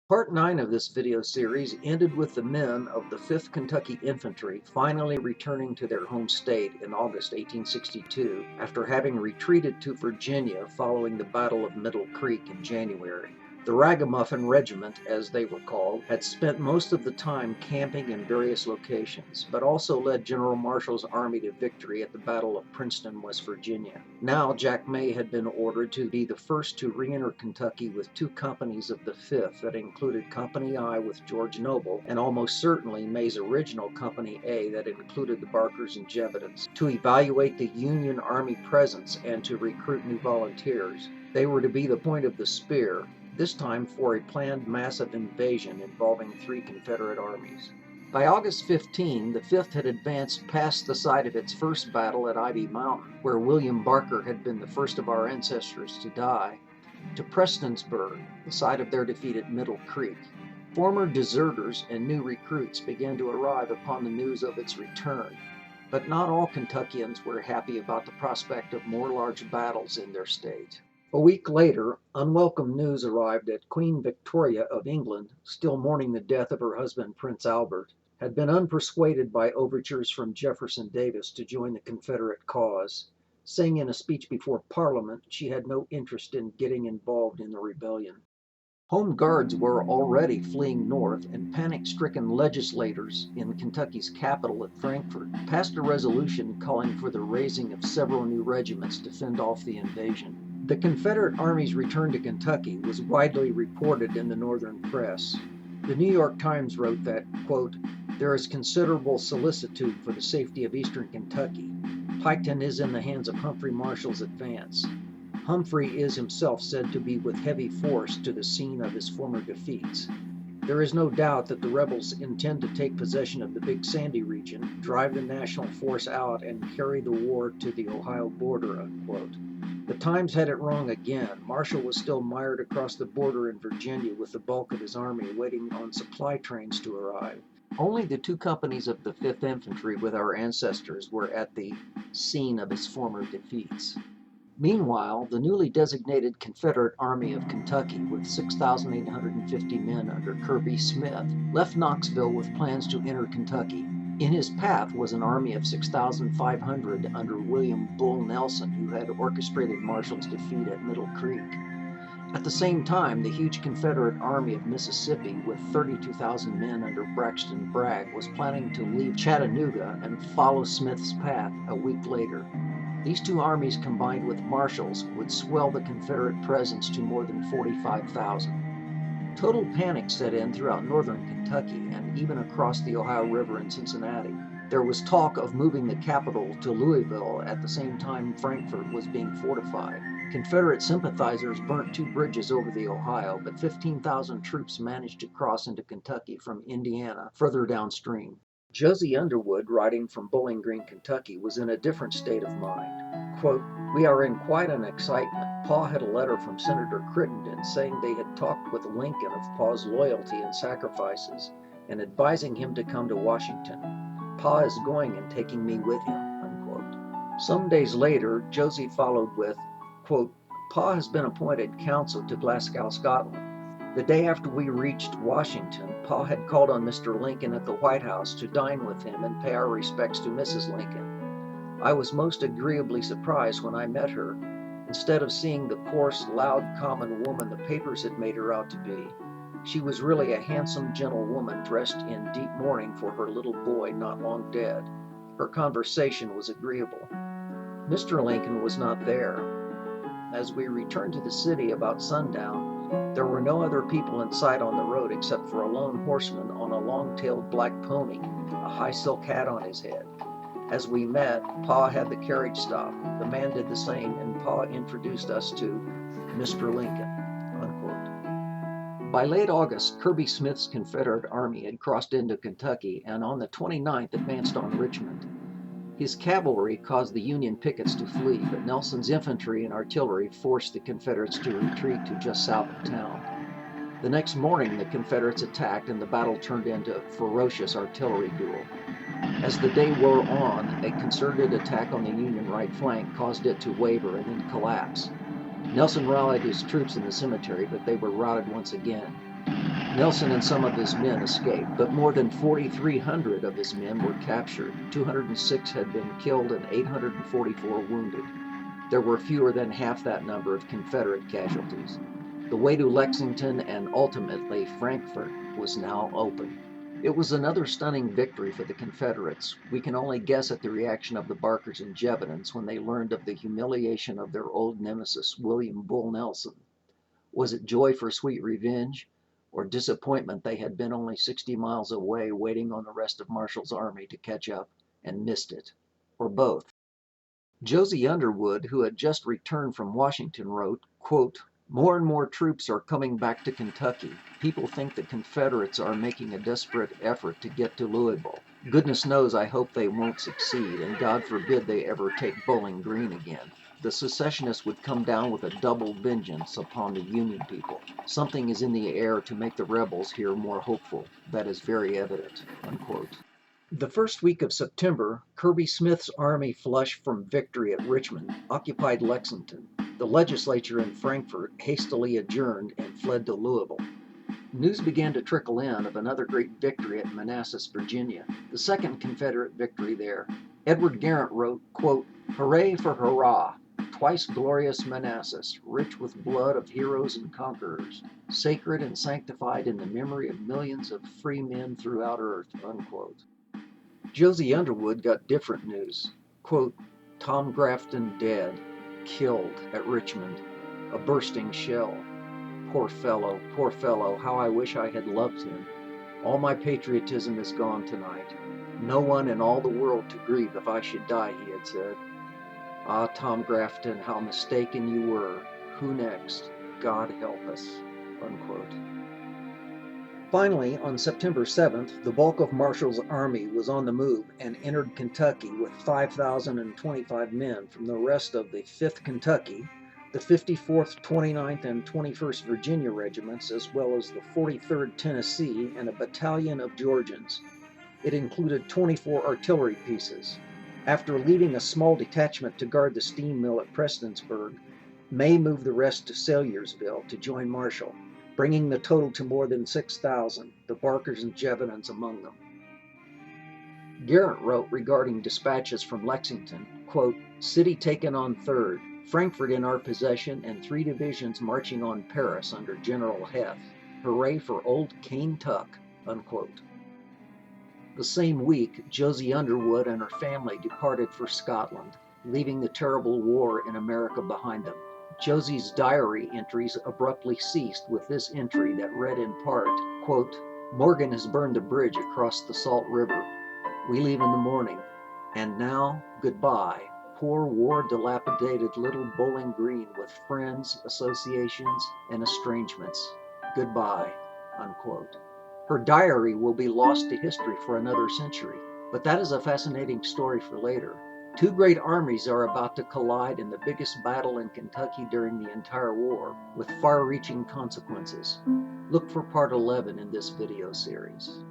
Part 9 of this video series ended with the men of the 5th Kentucky Infantry finally returning to their home state in August 1862 after having retreated to Virginia following the Battle of Middle Creek in January. The Ragamuffin Regiment, as they were called, had spent most of the time camping in various locations, but also led General Marshall's army to victory at the Battle of Princeton, West Virginia. Now Jack May had been ordered to be the first to re-enter Kentucky with 2 companies of the 5th that included Company I with George Noble, and almost certainly May's original Company A that included the Barkers and Gevedons, to evaluate the Union Army presence and to recruit new volunteers. They were to be the point of the spear, this time for a planned massive invasion involving 3 Confederate armies. By August 15, the 5th had advanced past the site of its first battle at Ivy Mountain, where William Barker had been the first of our ancestors to die, to Prestonsburg, the site of their defeat at Middle Creek. Former deserters and new recruits began to arrive upon the news of its return, but not all Kentuckians were happy about the prospect of more large battles in their state. A week later, unwelcome news arrived that Queen Victoria of England, still mourning the death of her husband Prince Albert, had been unpersuaded by overtures from Jefferson Davis to join the Confederate cause, saying in a speech before Parliament she had no interest in getting involved in the rebellion. Home Guards were already fleeing north, and panic-stricken legislators in Kentucky's capital at Frankfort passed a resolution calling for the raising of several new regiments to fend off the invasion. The Confederate Army's return to Kentucky was widely reported in the Northern press. The New York Times wrote that, quote, "There is considerable solicitude for the safety of eastern Kentucky. Piketon is in the hands of Humphrey Marshall's advance. Humphrey is himself said to be with heavy force to the scene of his former defeats. There is no doubt that the rebels intend to take possession of the Big Sandy region, drive the national force out, and carry the war to the Ohio border," unquote. The Times had it wrong again. Marshall was still mired across the border in Virginia with the bulk of his army waiting on supply trains to arrive. Only the 2 companies of the 5th Infantry with our ancestors were at the scene of his former defeats. Meanwhile, the newly designated Confederate Army of Kentucky, with 6,850 men under Kirby Smith, left Knoxville with plans to enter Kentucky. In his path was an army of 6,500 under William Bull Nelson, who had orchestrated Marshall's defeat at Middle Creek. At the same time, the huge Confederate Army of Mississippi, with 32,000 men under Braxton Bragg, was planning to leave Chattanooga and follow Smith's path a week later. These 2 armies combined with Marshall's would swell the Confederate presence to more than 45,000. Total panic set in throughout northern Kentucky and even across the Ohio River in Cincinnati. There was talk of moving the capital to Louisville at the same time Frankfort was being fortified. Confederate sympathizers burnt 2 bridges over the Ohio, but 15,000 troops managed to cross into Kentucky from Indiana further downstream. Josie Underwood, writing from Bowling Green, Kentucky, was in a different state of mind. Quote, "We are in quite an excitement. Pa had a letter from Senator Crittenden saying they had talked with Lincoln of Pa's loyalty and sacrifices and advising him to come to Washington. Pa is going and taking me with him," unquote. Some days later, Josie followed with, quote, "Pa has been appointed counsel to Glasgow, Scotland. The day after we reached Washington, Pa had called on Mr. Lincoln at the White House to dine with him and pay our respects to Mrs. Lincoln. I was most agreeably surprised when I met her. Instead of seeing the coarse, loud, common woman the papers had made her out to be, she was really a handsome, gentle woman dressed in deep mourning for her little boy not long dead. Her conversation was agreeable. Mr. Lincoln was not there. As we returned to the city about sundown, there were no other people in sight on the road except for a lone horseman on a long-tailed black pony, a high silk hat on his head. As we met, Pa had the carriage stop. The man did the same, and Pa introduced us to Mr. Lincoln," unquote. By late August, Kirby Smith's Confederate Army had crossed into Kentucky and on the 29th advanced on Richmond. His cavalry caused the Union pickets to flee, but Nelson's infantry and artillery forced the Confederates to retreat to just south of town. The next morning, the Confederates attacked, and the battle turned into a ferocious artillery duel. As the day wore on, a concerted attack on the Union right flank caused it to waver and then collapse. Nelson rallied his troops in the cemetery, but they were routed once again. Nelson and some of his men escaped, but more than 4,300 of his men were captured. 206 had been killed and 844 wounded. There were fewer than half that number of Confederate casualties. The way to Lexington and ultimately Frankfort was now open. It was another stunning victory for the Confederates. We can only guess at the reaction of the Barkers and Gevedons when they learned of the humiliation of their old nemesis, William Bull Nelson. Was it joy for sweet revenge, or disappointment they had been only 60 miles away waiting on the rest of Marshall's army to catch up and missed it? Or both? Josie Underwood, who had just returned from Washington, wrote, quote, "More and more troops are coming back to Kentucky. People think the Confederates are making a desperate effort to get to Louisville. Goodness knows I hope they won't succeed, and God forbid they ever take Bowling Green again. The secessionists would come down with a double vengeance upon the Union people. Something is in the air to make the rebels here more hopeful. That is very evident." Unquote. The first week of September, Kirby Smith's army flush from victory at Richmond occupied Lexington. The legislature in Frankfort hastily adjourned and fled to Louisville. News began to trickle in of another great victory at Manassas, Virginia, the second Confederate victory there. Edward Garrett wrote, quote, "Hooray for hurrah! Twice glorious Manassas, rich with blood of heroes and conquerors, sacred and sanctified in the memory of millions of free men throughout earth." Unquote. Josie Underwood got different news. Quote, "Tom Grafton dead, killed at Richmond, a bursting shell. Poor fellow, how I wish I had loved him. All my patriotism is gone tonight. No one in all the world to grieve if I should die," he had said. "Ah, Tom Grafton, how mistaken you were. Who next? God help us." Unquote. Finally, on September 7th, the bulk of Marshall's army was on the move and entered Kentucky with 5,025 men from the rest of the 5th Kentucky, the 54th, 29th, and 21st Virginia regiments, as well as the 43rd Tennessee and a battalion of Georgians. It included 24 artillery pieces. After leaving a small detachment to guard the steam mill at Prestonsburg, May moved the rest to Salyersville to join Marshall, bringing the total to more than 6,000, the Barkers and Gevedons among them. Garrett wrote regarding dispatches from Lexington, quote, "City taken on 3rd, Frankfort in our possession, and 3 divisions marching on Paris under General Heth. Hooray for old Cane Tuck." Unquote. The same week, Josie Underwood and her family departed for Scotland, leaving the terrible war in America behind them. Josie's diary entries abruptly ceased with this entry that read in part, quote, "Morgan has burned the bridge across the Salt River. We leave in the morning. And now, goodbye, poor war-dilapidated little Bowling Green with friends, associations, and estrangements. Goodbye." Unquote. Her diary will be lost to history for another century, but that is a fascinating story for later. 2 great armies are about to collide in the biggest battle in Kentucky during the entire war, with far-reaching consequences. Look for part 11 in this video series.